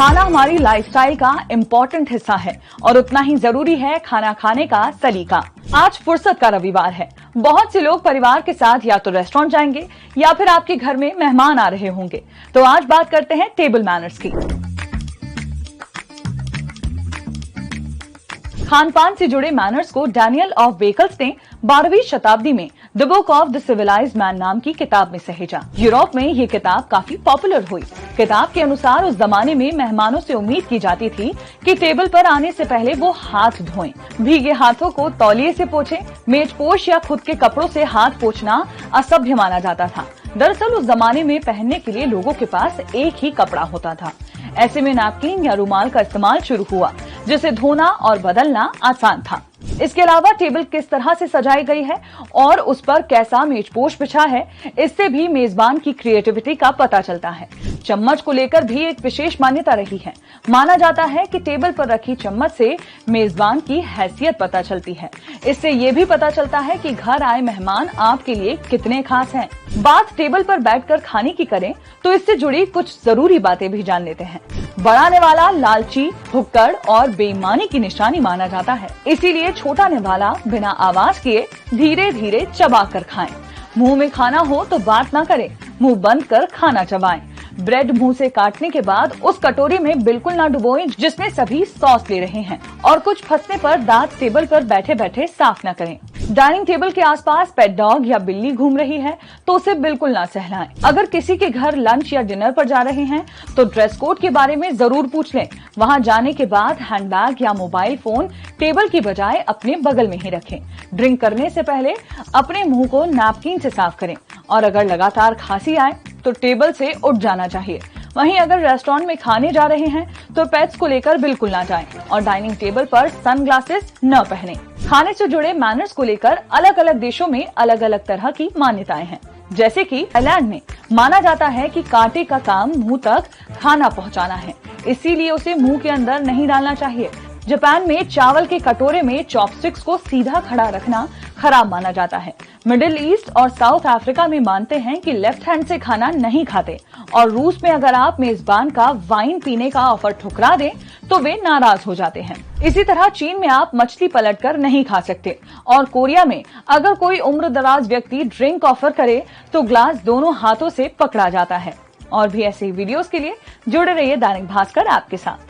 खाना हमारी लाइफस्टाइल का इम्पोर्टेंट हिस्सा है और उतना ही जरूरी है खाना खाने का सलीका। आज फुर्सत का रविवार है। बहुत से लोग परिवार के साथ या तो रेस्टोरेंट जाएंगे या फिर आपके घर में मेहमान आ रहे होंगे। तो आज बात करते हैं टेबल मैनर्स की। खान पान से जुड़े मैनर्स को डैनियल ऑफ बेकल्स ने 12वीं शताब्दी में the book of the civilised man नाम की किताब में सहेजा। यूरोप में ये किताब काफी पॉपुलर हुई। किताब के अनुसार उस जमाने में मेहमानों से उम्मीद की जाती थी कि टेबल पर आने से पहले वो हाथ धोएं, भीगे हाथों को तौलिए से पोंछें। मेजपोश या खुद के कपड़ों से हाथ पोंछना असभ्य माना जाता था। दरअसल उस जमाने में पहनने के लिए लोगों के पास एक ही कपड़ा होता था। ऐसे में नैपकिन या रुमाल का इस्तेमाल शुरू हुआ, जिसे धोना और बदलना आसान था। इसके अलावा टेबल किस तरह से सजाई गई है और उस पर कैसा मेजपोश बिछा है, इससे भी मेजबान की क्रिएटिविटी का पता चलता है। चम्मच को लेकर भी एक विशेष मान्यता रही है। माना जाता है कि टेबल पर रखी चम्मच से मेजबान की हैसियत पता चलती है। इससे ये भी पता चलता है कि घर आए मेहमान आपके लिए कितने खास हैं। बात टेबल पर बैठकर खाने की करें तो इससे जुड़ी कुछ जरूरी बातें भी जान लेते हैं। बढ़ाने वाला लालची, भुक्कड़ और बेईमानी की निशानी माना जाता है। इसीलिए छोटाने वाला बिना आवाज किए धीरे धीरे चबा कर खाएं। मुंह में खाना हो तो बात ना करें, मुंह बंद कर खाना चबाएं। ब्रेड मुंह से काटने के बाद उस कटोरी में बिल्कुल ना डुबोएं जिसमें सभी सॉस ले रहे हैं, और कुछ फंसने पर दांत टेबल पर बैठे बैठे साफ न करें। डाइनिंग टेबल के आसपास पेट डॉग या बिल्ली घूम रही है तो उसे बिल्कुल ना सहलाएं। अगर किसी के घर लंच या डिनर पर जा रहे हैं तो ड्रेस कोड के बारे में जरूर पूछ लें। वहां जाने के बाद हैंडबैग या मोबाइल फोन टेबल की बजाय अपने बगल में ही रखें। ड्रिंक करने से पहले अपने मुंह को नैपकिन से साफ करें, और अगर लगातार खांसी आए तो टेबल से उठ जाना चाहिए। वहीं अगर रेस्टोरेंट में खाने जा रहे हैं तो पेट्स को लेकर बिल्कुल ना जाएं और डाइनिंग टेबल पर सनग्लासेस न पहनें। खाने से जुड़े मैनर्स को लेकर अलग अलग देशों में अलग अलग तरह की मान्यताएं हैं। जैसे कि थाईलैंड में माना जाता है कि कांटे का काम मुंह तक खाना पहुंचाना है, इसीलिए उसे मुंह के अंदर नहीं डालना चाहिए। जापान में चावल के कटोरे में चॉपस्टिक्स को सीधा खड़ा रखना खराब माना जाता है। मिडिल ईस्ट और साउथ अफ्रीका में मानते हैं कि लेफ्ट हैंड से खाना नहीं खाते, और रूस में अगर आप मेजबान का वाइन पीने का ऑफर ठुकरा दें तो वे नाराज हो जाते हैं। इसी तरह चीन में आप मछली पलटकर नहीं खा सकते, और कोरिया में अगर कोई उम्रदराज व्यक्ति ड्रिंक ऑफर करे तो ग्लास दोनों हाथों से पकड़ा जाता है। और भी ऐसे वीडियोस के लिए जुड़े रहिए दैनिक भास्कर आपके साथ।